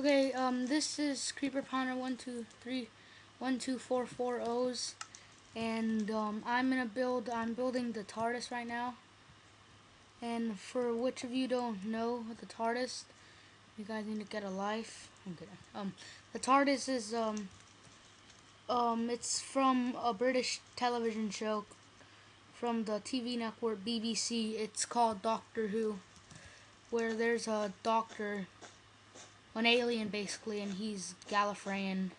Okay, this is Creeper Ponder 123 12440s, and I'm building the Tardis right now. And for which of you don't know the Tardis, you guys need to get a life. I'm kidding. The Tardis is it's from a British television show from the TV network BBC. It's called Doctor Who, where there's a doctor, an alien basically, and he's Gallifreyan,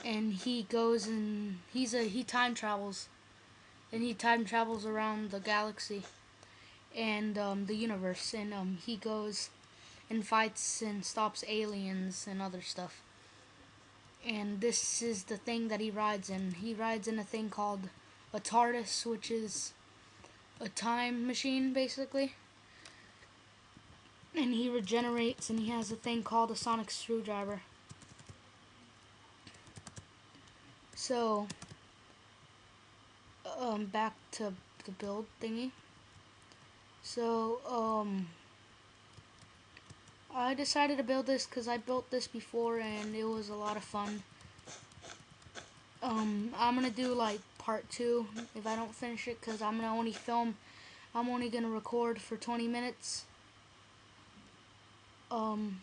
and he goes and he time travels, and he time travels around the galaxy and the universe, and he goes and fights and stops aliens and other stuff. And this is the thing that he rides in. He rides in a thing called a Tardis, which is a time machine basically. And he regenerates, and he has a thing called a sonic screwdriver. So, back to the build thingy. So, I decided to build this because I built this before and it was a lot of fun. I'm gonna do like part 2 if I don't finish it, because I'm only gonna record for 20 minutes.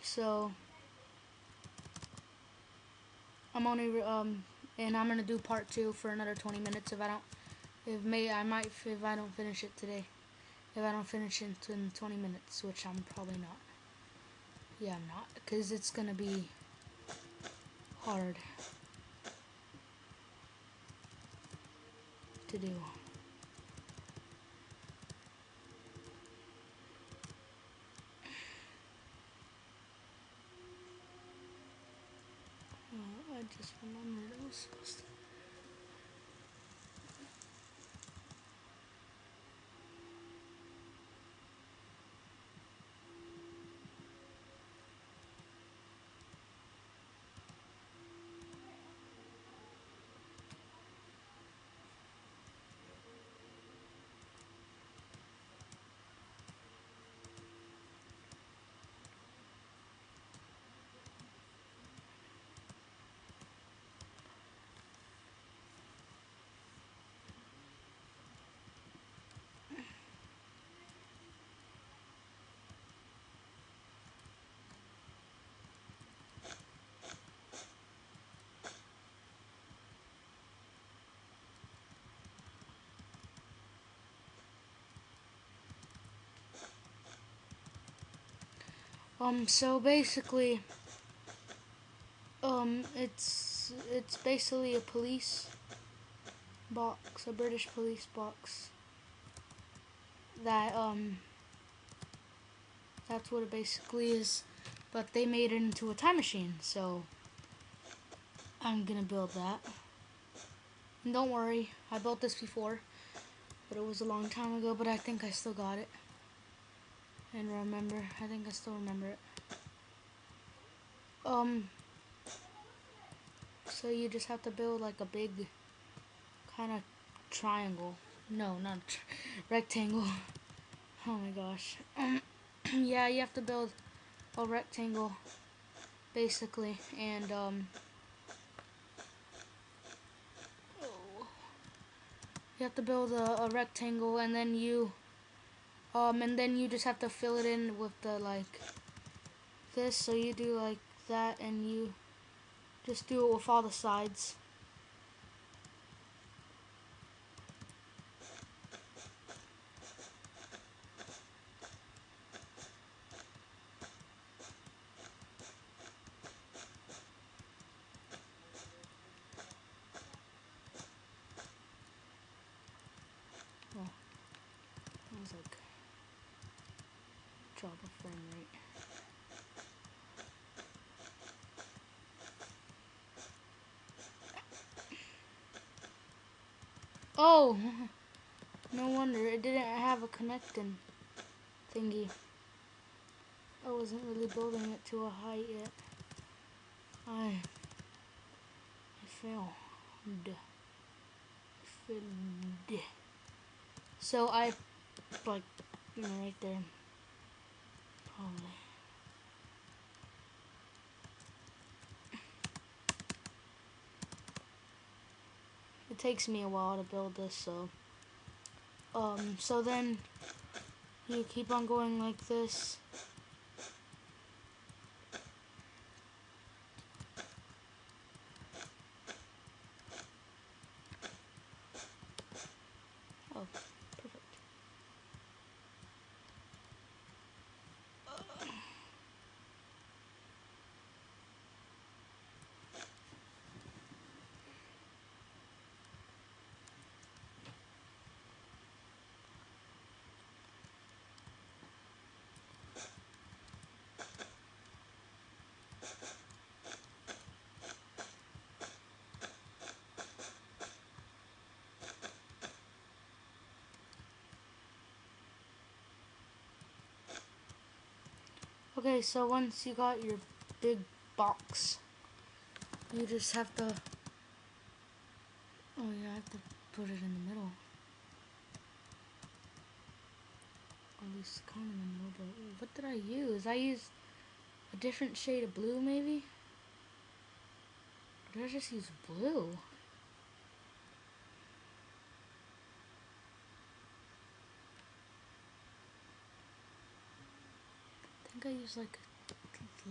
So and I'm gonna do part 2 for another 20 minutes if I don't finish it today. If I don't finish it in 20 minutes, which I'm probably not. Yeah, I'm not, because it's gonna be hard to do. I just remembered I was supposed to. So basically, it's basically a police box, a British police box. That's what it basically is. But they made it into a time machine, so I'm gonna build that. And don't worry, I built this before, but it was a long time ago, but I think I still got it. And I think I still remember it. So you just have to build like a big kind of triangle. No, not rectangle. Oh my gosh. Yeah, you have to build a rectangle basically, and you have to build a rectangle, and then you just have to fill it in with the like this. So you do like that, and you just do it with all the sides. Oh, I was like, drop a frame rate. Oh, no wonder it didn't have a connecting thingy. I wasn't really building it to a height yet. I failed. So I like, right there. Probably. it takes me a while to build this, so so then you keep on going like this. Oh, perfect. Okay, so once you got your big box, you just have to, oh yeah, I have to put it in the middle. Or at least kind of in the middle, but what did I use? I used a different shade of blue, maybe? Or did I just use blue? I think I used like a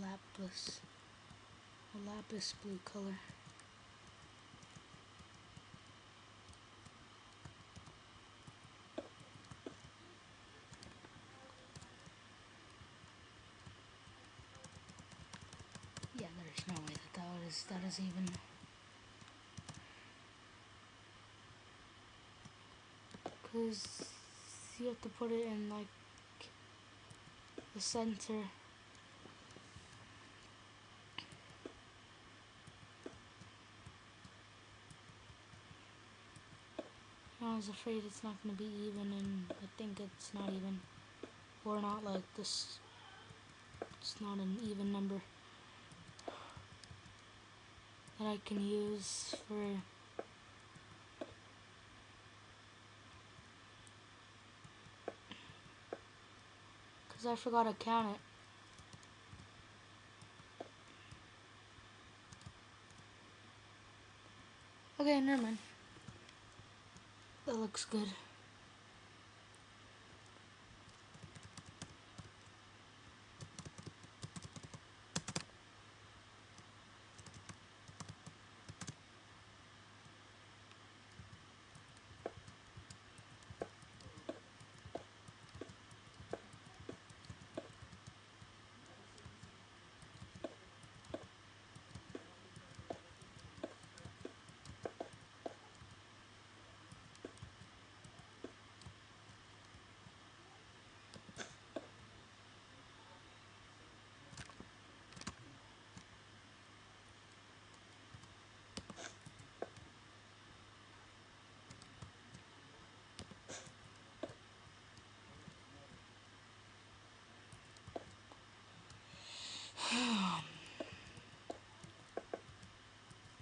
lapis blue color. Yeah, there's no way that is even. Because you have to put it in like the center. I was afraid it's not going to be even, and I think it's not even. Or not like this. It's not an even number that I can use for. Because I forgot to count it. Okay, never mind. That looks good.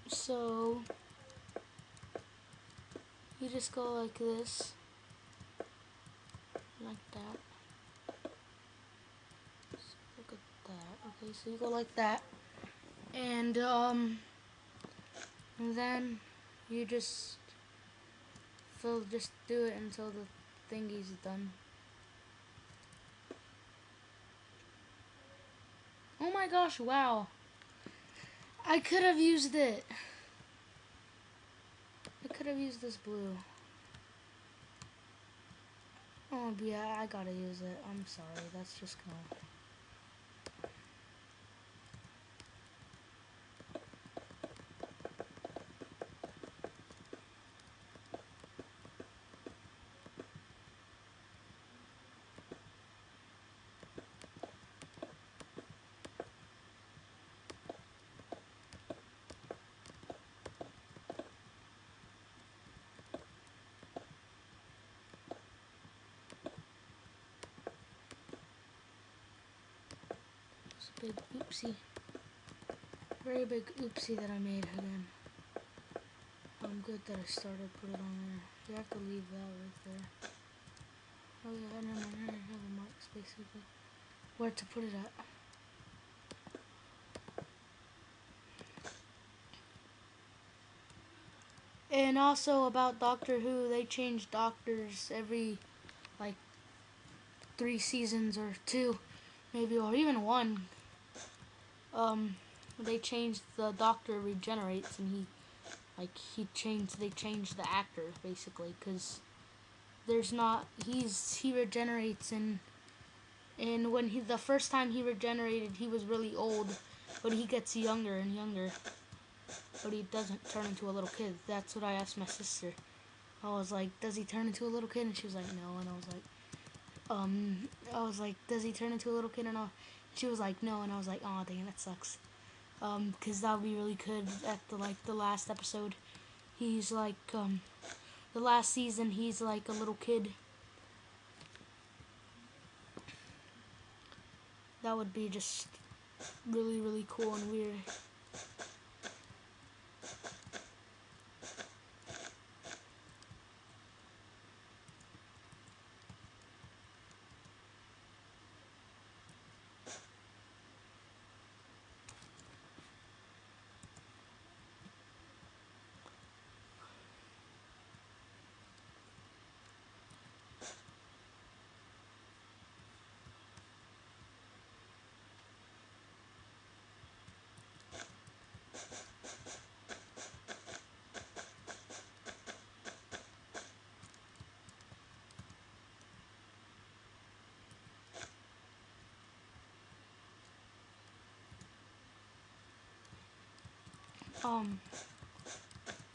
So you just go like this, like that. So look at that. Okay, so you go like that, and then you just do it until the thingy's done. Oh my gosh! Wow, I could have used it. I could have used this blue. Oh yeah, I gotta use it. I'm sorry. That's just gonna. It's a big oopsie. Very big oopsie that I made again. I'm good that I started put it on there. You have to leave that right there. Oh yeah, never mind. I have a marks basically. Where to put it at. And also about Doctor Who, they change doctors every like 3 seasons or two, maybe, or even one. They changed the Doctor regenerates, and they changed the actor basically, because there's not he regenerates, and when the first time he regenerated, he was really old, but he gets younger and younger, but he doesn't turn into a little kid. That's what I asked my sister. I was like, does he turn into a little kid? And she was like, no. And I was like, does he turn into a little kid or not? She was like, no. And I was like, oh dang, that sucks. Because that would be really good at the last episode. He's like, the last season, he's like a little kid. That would be just really, really cool and weird.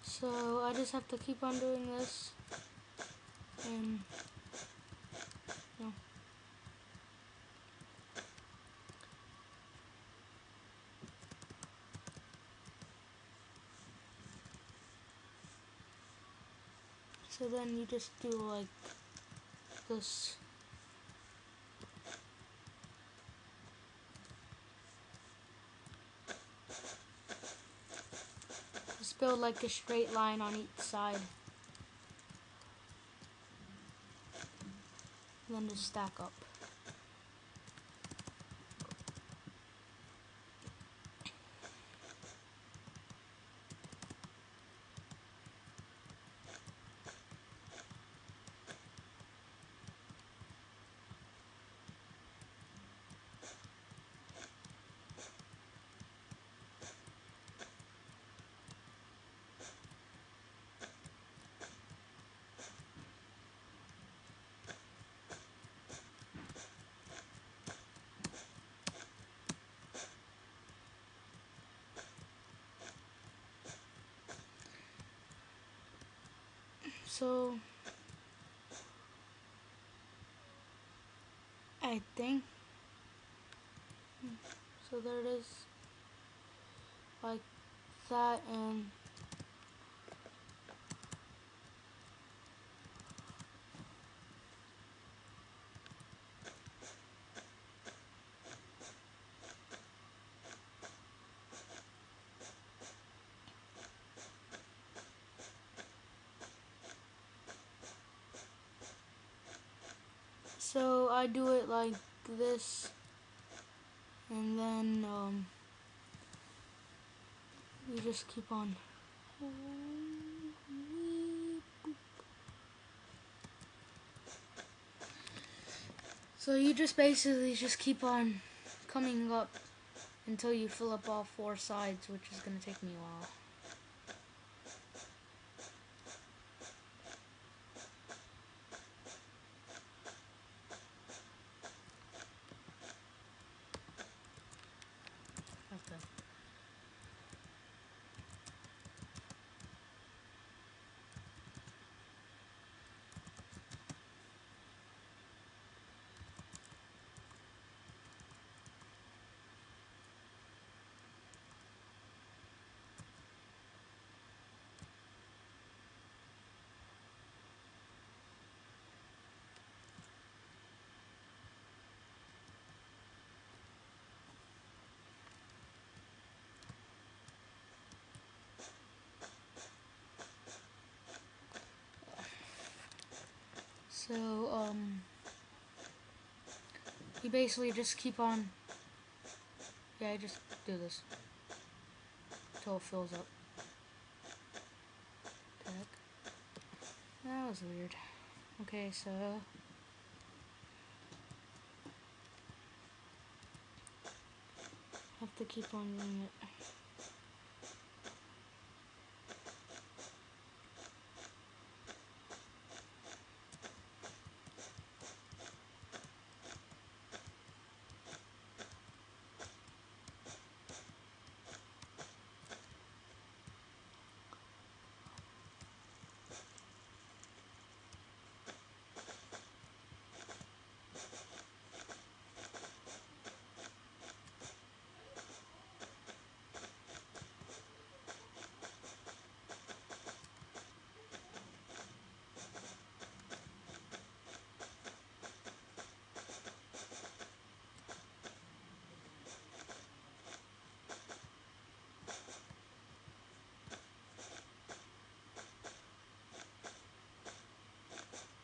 So I just have to keep on doing this, and you know. So then you just do like this. Just build like a straight line on each side. And then just stack up. So I think so. There it is, like that, and so I do it like this, and then you just keep on. So you just basically just keep on coming up until you fill up all 4 sides, which is gonna take me a while. Okay. So you basically just keep on. Yeah, I just do this until it fills up. Okay. That was weird. Okay, so have to keep on doing it.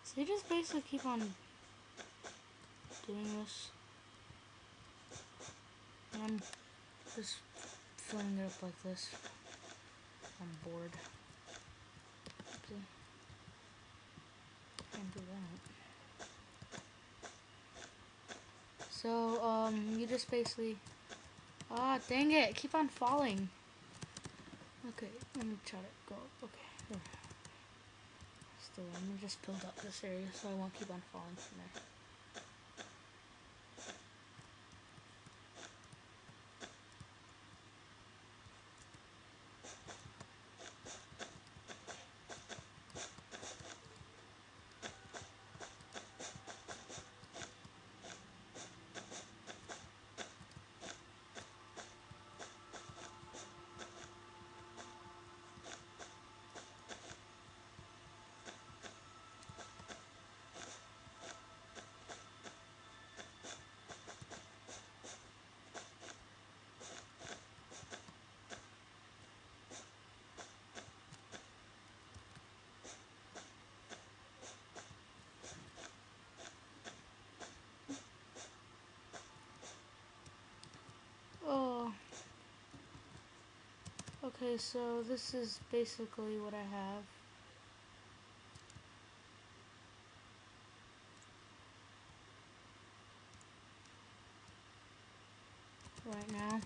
So you just basically keep on doing this. And I'm just filling it up like this. I'm bored. Okay. Can't do that. So, you just basically... Ah, dang it! Keep on falling. Okay, let me try to go. Okay, there. Still, let me just build up this area so I won't keep on falling from there. Oh. Okay, so this is basically what I have. Right now.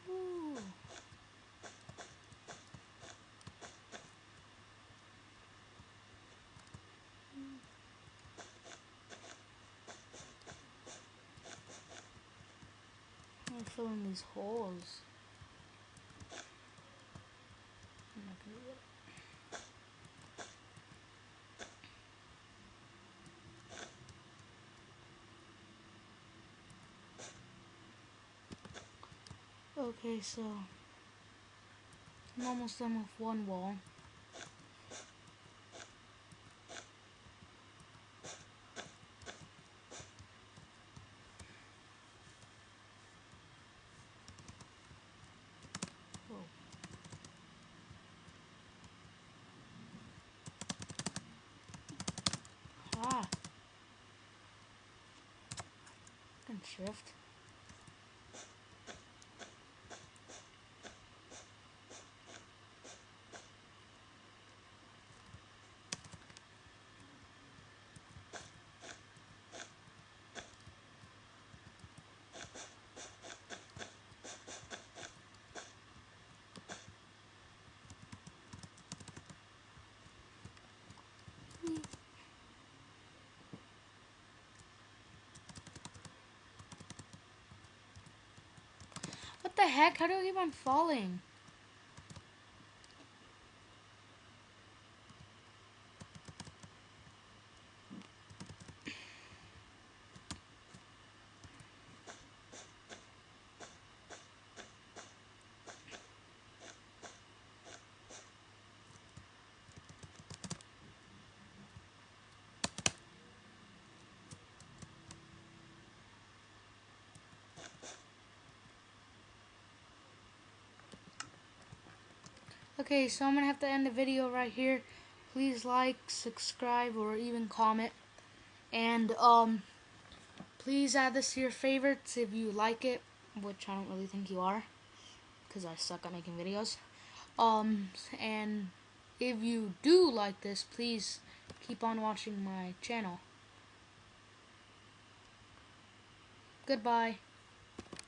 Ooh. I'm filling these holes. I'm not gonna do that. Okay, so I'm almost done with one wall. Oh. Ah, I can shift. What the heck? How do I keep on falling? Okay, so I'm gonna have to end the video right here. please like, subscribe, or even comment. And please add this to your favorites if you like it, which I don't really think you are, because I suck at making videos. And if you do like this, please keep on watching my channel. Goodbye.